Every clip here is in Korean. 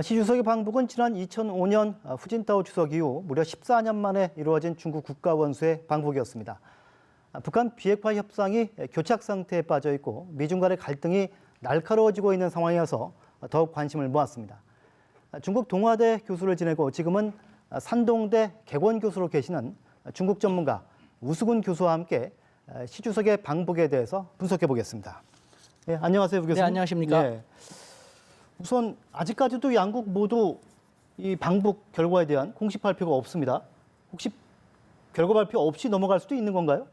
시 주석의 방북은 지난 2005년 후진타오 추석 이후 무려 14년 만에 이루어진 중국 국가원수의 방북이었습니다. 북한 비핵화 협상이 교착 상태에 빠져 있고 미중 간의 갈등이 날카로워지고 있는 상황이어서 더욱 관심을 모았습니다. 중국 동아대 교수를 지내고 지금은 산동대 개원 교수로 계시는 중국 전문가 우수근 교수와 함께 시 주석의 방북에 대해서 분석해 보겠습니다. 네, 안녕하세요, 우 교수님. 네, 안녕하십니까. 네. 우선 아직까지도 양국 모두 이 방북 결과에 대한 공식 발표가 없습니다. 혹시 결과 발표 없이 넘어갈 수도 있는 건가요?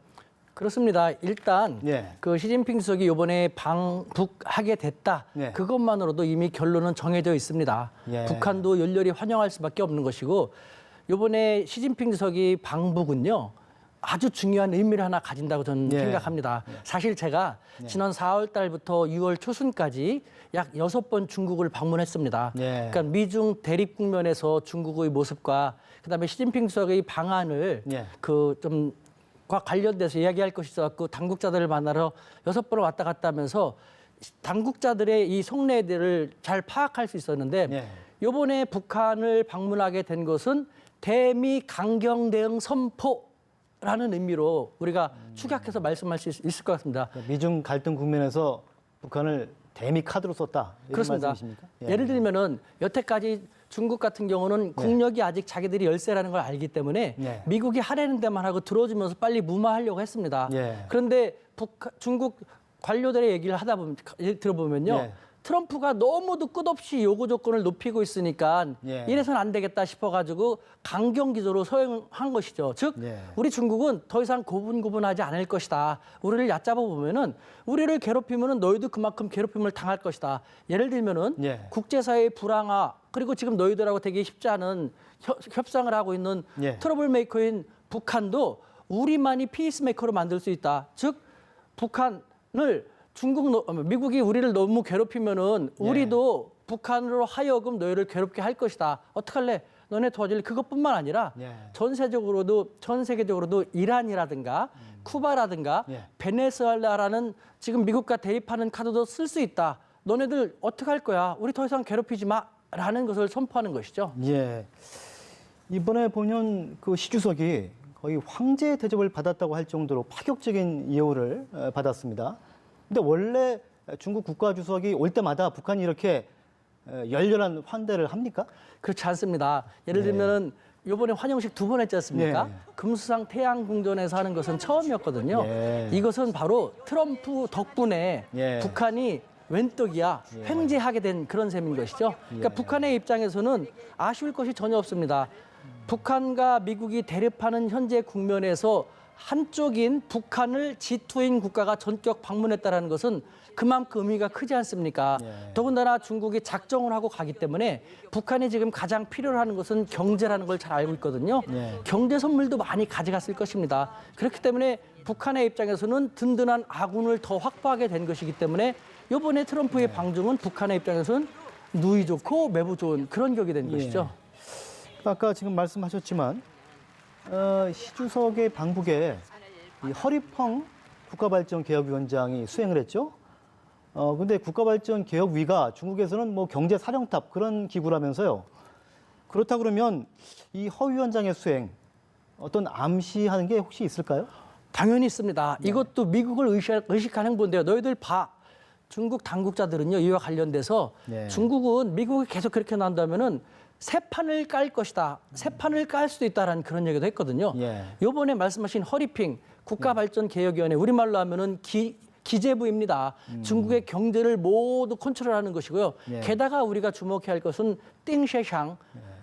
그렇습니다. 일단 예. 그 시진핑 주석이 이번에 방북하게 됐다. 예. 그것만으로도 이미 결론은 정해져 있습니다. 예. 북한도 열렬히 환영할 수밖에 없는 것이고 이번에 시진핑 주석이 방북은요. 아주 중요한 의미를 하나 가진다고 저는 예. 생각합니다. 사실 제가 지난 4월 달부터 6월 초순까지 약 6번 중국을 방문했습니다. 예. 그러니까 미중 대립 국면에서 중국의 모습과 그다음에 시진핑 주석의 방안을 예. 과 관련돼서 이야기할 것이 있어갖고 당국자들을 만나러 6번을 왔다 갔다 하면서 당국자들의 이 속내들을 잘 파악할 수 있었는데 예. 이번에 북한을 방문하게 된 것은 대미 강경 대응 선포라는 의미로 우리가 축약해서 말씀할 수 있을 것 같습니다. 미중 갈등 국면에서 북한을 대미 카드로 썼다. 이런 그렇습니다. 말씀이십니까? 예. 예를 들면은 여태까지 중국 같은 경우는 국력이 아직 자기들이 열세라는 걸 알기 때문에 예. 미국이 하라는 데만 하고 들어주면서 빨리 무마하려고 했습니다. 예. 그런데 중국 관료들의 얘기를 들어보면요. 예. 트럼프가 너무도 끝없이 요구 조건을 높이고 있으니까 예. 이래서는 안 되겠다 싶어가지고 강경 기조로 서행한 것이죠. 즉 예. 우리 중국은 더 이상 고분고분하지 않을 것이다. 우리를 얕잡아 보면은 우리를 괴롭히면은 너희도 그만큼 괴롭힘을 당할 것이다. 예를 들면은 예. 국제사회의 불황화 그리고 지금 너희들하고 되게 쉽지 않은 협상을 하고 있는 예. 트러블 메이커인 북한도 우리만이 피스메이커로 만들 수 있다. 즉 북한을 미국이 우리를 너무 괴롭히면은 우리도 북한으로 하여금 너희를 괴롭게 할 것이다. 어떡할래? 너네 도와줄래? 그것뿐만 아니라 전 세계적으로도 이란이라든가 쿠바라든가 베네수엘라라는 지금 미국과 대립하는 카드도 쓸 수 있다. 너네들 어떻게 할 거야? 우리 더 이상 괴롭히지 마. 라는 것을 선포하는 것이죠. 예. 이번에 보면 그 시 주석이 거의 황제 대접을 받았다고 할 정도로 파격적인 예우를 받았습니다. 근데 원래 중국 국가주석이 올 때마다 북한이 이렇게 열렬한 환대를 합니까? 그렇지 않습니다. 예를 들면은 이번에 환영식 2번 했지 않습니까? 예. 금수상 태양궁전에서 하는 것은 처음이었거든요. 예. 이것은 바로 트럼프 덕분에 예. 북한이 웬떡이야 횡재하게 된 그런 셈인 것이죠. 그러니까 북한의 입장에서는 아쉬울 것이 전혀 없습니다. 북한과 미국이 대립하는 현재 국면에서 한쪽인 북한을 G2인 국가가 전격 방문했다는 것은 그만큼 의미가 크지 않습니까? 더군다나 중국이 작정을 하고 가기 때문에 북한이 지금 가장 필요로 하는 것은 경제라는 걸 잘 알고 있거든요. 경제 선물도 많이 가져갔을 것입니다. 그렇기 때문에 북한의 입장에서는 든든한 아군을 더 확보하게 된 것이기 때문에 이번에 트럼프의 방중은 북한의 입장에서는 누이 좋고 매부 좋은 그런 격이 된 것이죠. 아까 지금 말씀하셨지만 시 주석의 방북에 이 허리펑 국가발전개혁위원장이 수행을 했죠. 근데 국가발전개혁위가 중국에서는 뭐 경제사령탑 그런 기구라면서요. 그렇다 그러면 이 허 위원장의 수행 어떤 암시하는 게 혹시 있을까요? 당연히 있습니다. 이것도 미국을 의식한 행보인데요. 너희들 봐. 중국 당국자들은요. 이와 관련돼서 중국은 미국이 계속 그렇게 난다면은 새 판을 깔 것이다. 새 판을 깔 수도 있다라는 그런 얘기도 했거든요. 이번에 말씀하신 허리핑 국가발전개혁위원회 우리말로 하면은 기재부입니다. 중국의 경제를 모두 컨트롤하는 것이고요. 게다가 우리가 주목해야 할 것은 띵셰샹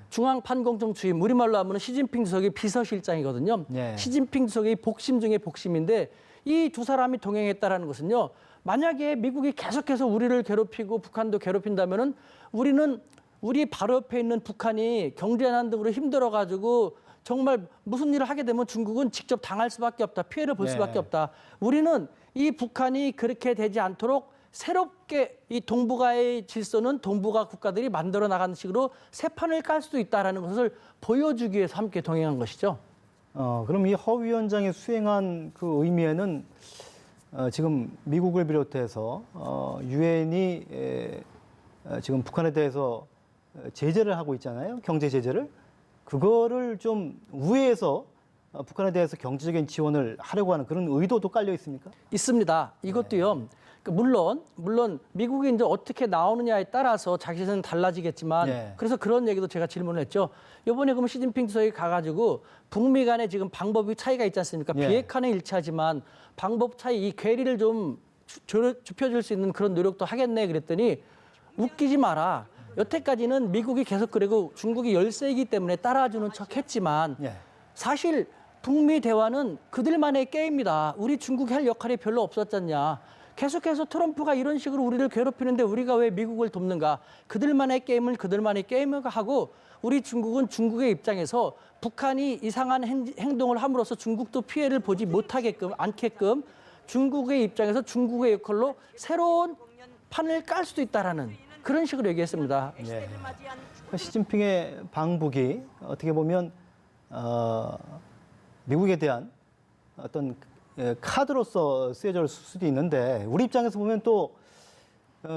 중앙판공청 주임 우리말로 하면은 시진핑 주석의 비서실장이거든요. 시진핑 주석의 복심 중에 복심인데 이 두 사람이 동행했다라는 것은요. 만약에 미국이 계속해서 우리를 괴롭히고 북한도 괴롭힌다면은 우리는 우리 바로 옆에 있는 북한이 경제난 등으로 힘들어가지고 정말 무슨 일을 하게 되면 중국은 직접 당할 수밖에 없다. 피해를 볼 수밖에 없다. 우리는 이 북한이 그렇게 되지 않도록 새롭게 이 동북아의 질서는 동북아 국가들이 만들어 나가는 식으로 새 판을 깔 수도 있다는 것을 보여주기 위해서 함께 동행한 것이죠. 그럼 이 허 위원장이 수행한 그 의미에는 지금 미국을 비롯해서 유엔이 지금 북한에 대해서 제재를 하고 있잖아요. 경제 제재를. 그거를 좀 우회해서 북한에 대해서 경제적인 지원을 하려고 하는 그런 의도도 깔려 있습니까? 있습니다. 이것도요. 그 물론 미국이 이제 어떻게 나오느냐에 따라서 자기는 달라지겠지만 예. 그래서 그런 얘기도 제가 질문을 했죠. 이번에 그러면 시진핑 주석이 가가지고 북미 간에 지금 방법이 차이가 있지 않습니까? 예. 비핵화는 일치하지만 방법 차이, 이 괴리를 좀 좁혀줄 수 있는 그런 노력도 하겠네 그랬더니 웃기지 마라. 여태까지는 미국이 계속 그리고 중국이 열세이기 때문에 따라주는 척했지만 예. 사실 북미 대화는 그들만의 게임이다. 우리 중국이 할 역할이 별로 없었잖냐. 계속해서 트럼프가 이런 식으로 우리를 괴롭히는데 우리가 왜 미국을 돕는가. 그들만의 게임을 그들만의 게임을 하고 우리 중국은 중국의 입장에서 북한이 이상한 행동을 함으로써 중국도 피해를 보지 않게끔 중국의 입장에서 중국의 역할로 새로운 판을 깔 수도 있다라는 그런 식으로 얘기했습니다. 네. 시진핑의 방북이 어떻게 보면 미국에 대한 어떤 카드로서 쓰여질 수도 있는데 우리 입장에서 보면 또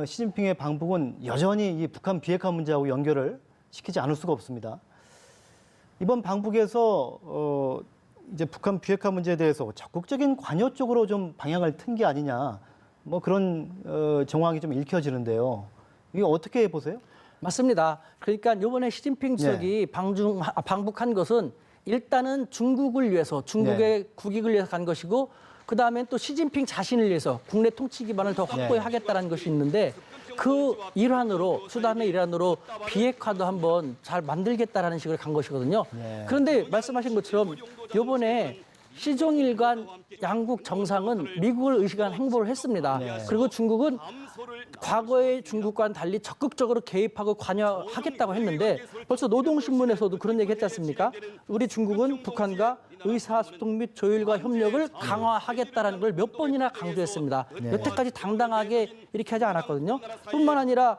시진핑의 방북은 여전히 이 북한 비핵화 문제하고 연결을 시키지 않을 수가 없습니다. 이번 방북에서 이제 북한 비핵화 문제에 대해서 적극적인 관여 쪽으로 좀 방향을 튼 게 아니냐, 뭐 그런 정황이 좀 읽혀지는데요. 이게 어떻게 보세요? 맞습니다. 그러니까 이번에 시진핑 주석이 방북한 것은 일단은 중국을 위해서, 중국의 국익을 위해서 간 것이고 그다음에 또 시진핑 자신을 위해서 국내 통치 기반을 더 확보해 하겠다는 것이 있는데 그 일환으로, 수단의 일환으로 비핵화도 한번 잘 만들겠다라는 식으로 간 것이거든요. 그런데 말씀하신 것처럼 이번에 시종일관 양국 정상은 미국을 의식한 행보를 했습니다. 그리고 중국은 과거의 중국과는 달리 적극적으로 개입하고 관여하겠다고 했는데 벌써 노동신문에서도 그런 얘기 했지 않습니까? 우리 중국은 북한과 의사소통 및 조율과 협력을 강화하겠다는 걸 몇 번이나 강조했습니다. 여태까지 당당하게 이렇게 하지 않았거든요. 뿐만 아니라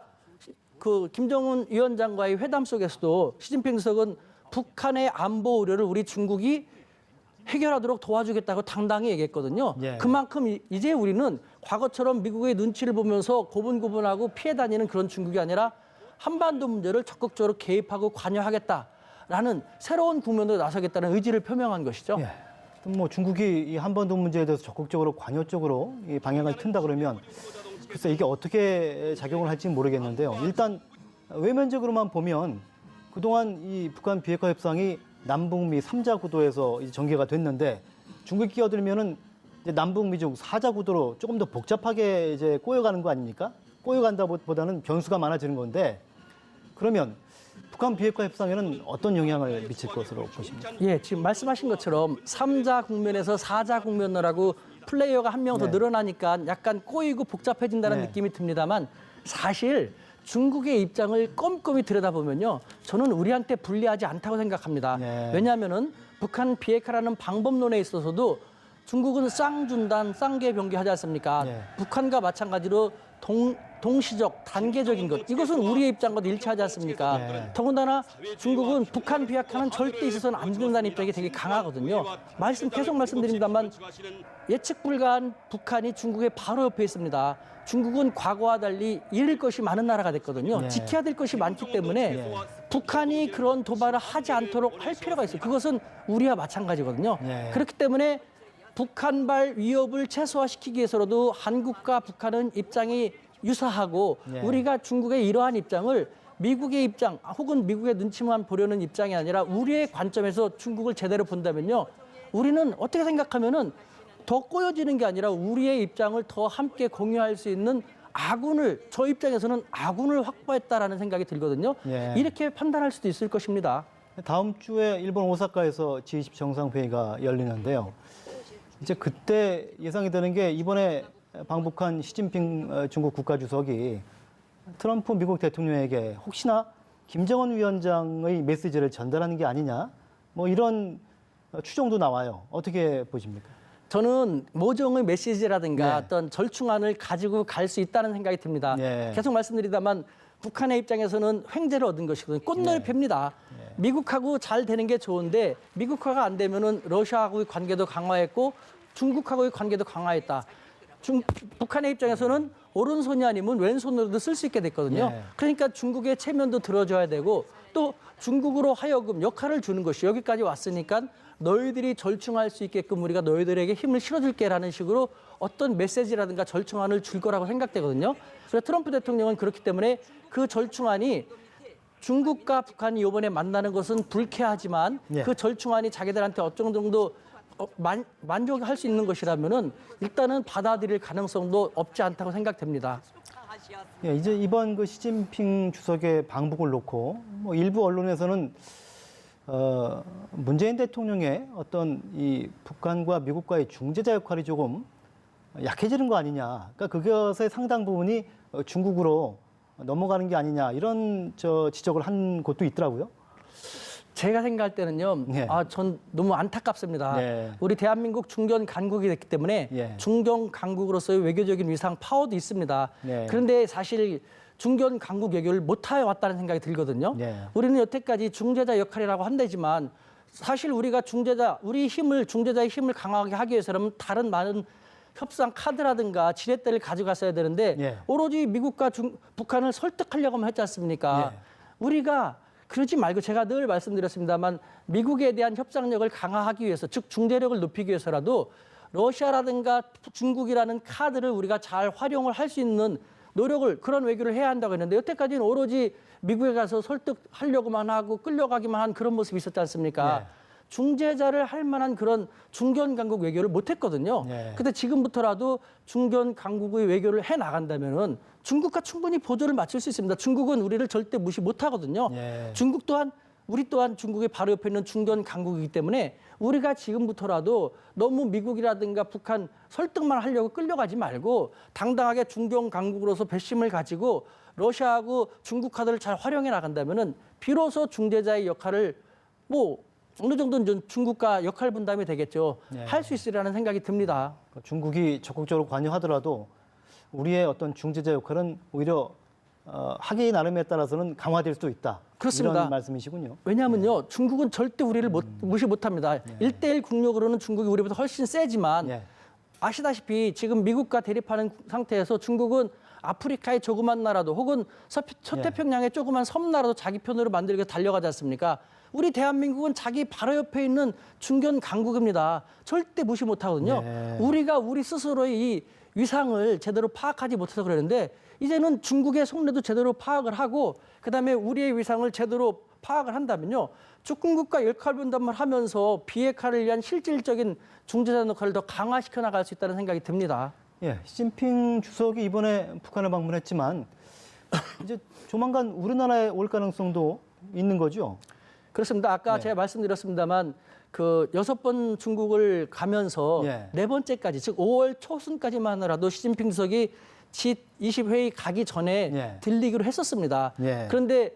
그 김정은 위원장과의 회담 속에서도 시진핑 주석은 북한의 안보 우려를 우리 중국이 해결하도록 도와주겠다고 당당히 얘기했거든요. 그만큼 이제 우리는 과거처럼 미국의 눈치를 보면서 고분고분하고 피해 다니는 그런 중국이 아니라 한반도 문제를 적극적으로 개입하고 관여하겠다라는 새로운 국면으로 나서겠다는 의지를 표명한 것이죠. 뭐 중국이 이 한반도 문제에 대해서 적극적으로 관여 쪽으로 이 방향을 튼다 그러면 글쎄 이게 어떻게 작용을 할지 모르겠는데요. 일단 외면적으로만 보면 그동안 이 북한 비핵화 협상이 남북미 3자 구도에서 이제 전개가 됐는데 중국이 끼어들면은 이제 남북미중 4자 구도로 조금 더 복잡하게 이제 꼬여가는 거 아닙니까? 꼬여간다보다는 변수가 많아지는 건데 그러면 북한 비핵화 협상에는 어떤 영향을 미칠 것으로 보십니까? 예, 지금 말씀하신 것처럼 3자 국면에서 4자 국면을 하고 플레이어가 한 명 더 늘어나니까 약간 꼬이고 복잡해진다는 느낌이 듭니다만 사실 중국의 입장을 꼼꼼히 들여다보면요. 저는 우리한테 불리하지 않다고 생각합니다. 왜냐하면은 북한 비핵화라는 방법론에 있어서도 중국은 쌍준단, 쌍계병기 하지 않습니까? 북한과 마찬가지로 동시적, 단계적인 것. 이것은 우리의 입장과도 일치하지 않습니까? 더군다나 중국은 북한 비핵화는 절대 있어서는 안 된다는 입장이 되게 강하거든요. 계속 말씀드립니다만 예측 불가한 북한이 중국의 바로 옆에 있습니다. 중국은 과거와 달리 잃을 것이 많은 나라가 됐거든요. 지켜야 될 것이 많기 때문에 북한이 그런 도발을 하지 않도록 할 필요가 있어요. 그것은 우리와 마찬가지거든요. 그렇기 때문에 북한발 위협을 최소화시키기 위해서라도 한국과 북한은 입장이 유사하고 우리가 중국의 이러한 입장을 미국의 입장 혹은 미국의 눈치만 보려는 입장이 아니라 우리의 관점에서 중국을 제대로 본다면요. 우리는 어떻게 생각하면은 더 꼬여지는 게 아니라 우리의 입장을 더 함께 공유할 수 있는 저 입장에서는 아군을 확보했다라는 생각이 들거든요. 이렇게 판단할 수도 있을 것입니다. 다음 주에 일본 오사카에서 G20 정상회의가 열리는데요. 이제 그때 예상이 되는 게 이번에 방북한 시진핑 중국 국가주석이 트럼프 미국 대통령에게 혹시나 김정은 위원장의 메시지를 전달하는 게 아니냐, 뭐 이런 추정도 나와요. 어떻게 보십니까? 저는 모종의 메시지라든가 어떤 절충안을 가지고 갈 수 있다는 생각이 듭니다. 계속 말씀드리다만 북한의 입장에서는 횡재를 얻은 것이거든요. 꽃놀이패입니다. 미국하고 잘 되는 게 좋은데 미국화가 안 되면은 러시아하고의 관계도 강화했고 중국하고의 관계도 강화했다. 북한의 입장에서는 오른손이 아니면 왼손으로도 쓸 수 있게 됐거든요. 예. 그러니까 중국의 체면도 들어줘야 되고 또 중국으로 하여금 역할을 주는 것이 여기까지 왔으니까 너희들이 절충할 수 있게끔 우리가 너희들에게 힘을 실어줄게라는 식으로 어떤 메시지라든가 절충안을 줄 거라고 생각되거든요. 그래서 트럼프 대통령은 그렇기 때문에 그 절충안이 중국과 북한이 이번에 만나는 것은 불쾌하지만 예. 그 절충안이 자기들한테 어느 정도 만족할 수 있는 것이라면은 일단은 받아들일 가능성도 없지 않다고 생각됩니다. 예, 이제 이번 그 시진핑 주석의 방북을 놓고 뭐 일부 언론에서는 문재인 대통령의 어떤 이 북한과 미국과의 중재자 역할이 조금 약해지는 거 아니냐. 그러니까 그것의 상당 부분이 중국으로 넘어가는 게 아니냐 이런 지적을 한 곳도 있더라고요. 제가 생각할 때는요, 예. 전 너무 안타깝습니다. 예. 우리 대한민국 중견 강국이 됐기 때문에 예. 중견 강국으로서의 외교적인 위상 파워도 있습니다. 예. 그런데 사실 중견 강국 외교를 못해 왔다는 생각이 들거든요. 예. 우리는 여태까지 중재자 역할이라고 한다지만 사실 우리가 중재자의 힘을 강하게 하기 위해서는 다른 많은 협상 카드라든가 지렛대를 가져갔어야 되는데 예. 오로지 미국과 북한을 설득하려고만 했지 않습니까? 예. 우리가 그러지 말고 제가 늘 말씀드렸습니다만 미국에 대한 협상력을 강화하기 위해서 즉 중재력을 높이기 위해서라도 러시아라든가 중국이라는 카드를 우리가 잘 활용을 할 수 있는 노력을 그런 외교를 해야 한다고 했는데 여태까지는 오로지 미국에 가서 설득하려고만 하고 끌려가기만 한 그런 모습이 있었지 않습니까? 예. 중재자를 할 만한 그런 중견 강국 외교를 못했거든요. 예. 근데 지금부터라도 중견 강국의 외교를 해 나간다면은 중국과 충분히 보조를 맞출 수 있습니다. 중국은 우리를 절대 무시 못하거든요. 예. 우리 또한 중국의 바로 옆에 있는 중견 강국이기 때문에 우리가 지금부터라도 너무 미국이라든가 북한 설득만 하려고 끌려가지 말고 당당하게 중견 강국으로서 배심을 가지고 러시아하고 중국 카드를 잘 활용해 나간다면은 비로소 중재자의 역할을 어느 정도는 중국과 역할 분담이 되겠죠. 예. 할 수 있으리라는 생각이 듭니다. 중국이 적극적으로 관여하더라도 우리의 어떤 중재자 역할은 오히려 하기 나름에 따라서는 강화될 수도 있다. 그렇습니다. 이런 말씀이시군요. 왜냐하면요, 중국은 절대 우리를 무시 못합니다. 1대1 국력으로는 중국이 우리보다 훨씬 세지만 예. 아시다시피 지금 미국과 대립하는 상태에서 중국은 아프리카의 조그만 나라도 혹은 서태평양의 조그만 섬나라도 자기 편으로 만들기 위해서 달려가지 않습니까? 우리 대한민국은 자기 바로 옆에 있는 중견 강국입니다. 절대 무시 못하거든요. 네. 우리가 우리 스스로의 이 위상을 제대로 파악하지 못해서 그러는데 이제는 중국의 속내도 제대로 파악을 하고 그다음에 우리의 위상을 제대로 파악을 한다면요. 중국과 역할 분담을 하면서 비핵화를 위한 실질적인 중재자 역할을 더 강화시켜 나갈 수 있다는 생각이 듭니다. 예, 시진핑 주석이 이번에 북한을 방문했지만 이제 조만간 우리나라에 올 가능성도 있는 거죠. 그렇습니다. 아까 네. 제가 말씀드렸습니다만 그 6번 중국을 가면서 예. 4번째까지 즉 5월 초순까지만 하더라도 시진핑 주석이 G20 가기 전에 예. 들리기로 했었습니다. 예. 그런데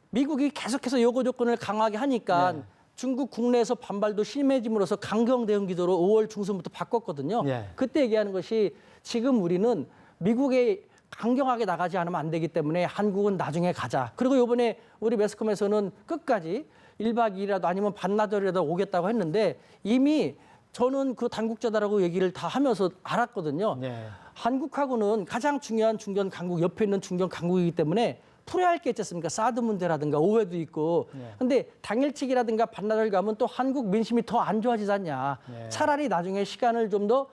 미국이 계속해서 요구 조건을 강하게 하니까 예. 중국 국내에서 반발도 심해짐으로써 강경 대응 기조로 5월 중순부터 바꿨거든요. 예. 그때 얘기하는 것이 지금 우리는 미국에 강경하게 나가지 않으면 안 되기 때문에 한국은 나중에 가자. 그리고 이번에 우리 매스컴에서는 끝까지 1박 2일이라도 아니면 반나절이라도 오겠다고 했는데 이미 저는 그 당국자다라고 얘기를 다 하면서 알았거든요. 예. 한국하고는 가장 중요한 중견 강국 옆에 있는 중견 강국이기 때문에 풀어야 할 게 있지 않습니까? 사드 문제라든가 오해도 있고. 근데 당일치기라든가 반나절 가면 또 한국 민심이 더 안 좋아지지 않냐. 예. 차라리 나중에 시간을 좀 더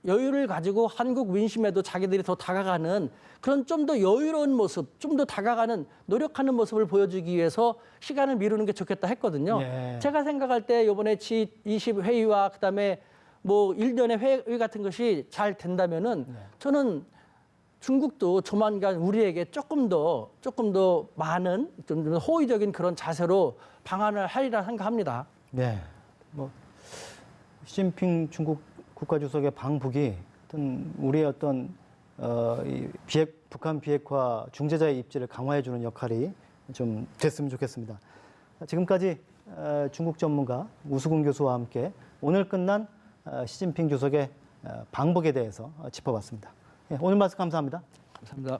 여유를 가지고 한국 민심에도 자기들이 더 다가가는 그런 좀 더 여유로운 모습, 좀 더 다가가는 노력하는 모습을 보여주기 위해서 시간을 미루는 게 좋겠다 했거든요. 예. 제가 생각할 때 이번에 G20 회의와 그다음에 일련의 회의 같은 것이 잘 된다면은 저는 중국도 조만간 우리에게 조금 더 많은 좀 호의적인 그런 자세로 방안을 하리라 생각합니다. 네. 시진핑 중국 국가주석의 방북이 어떤 우리의 어떤 북한 비핵화 중재자의 입지를 강화해주는 역할이 좀 됐으면 좋겠습니다. 지금까지 중국 전문가 우수근 교수와 함께 오늘 끝난 시진핑 주석의 방북에 대해서 짚어봤습니다. 오늘 말씀 감사합니다. 감사합니다.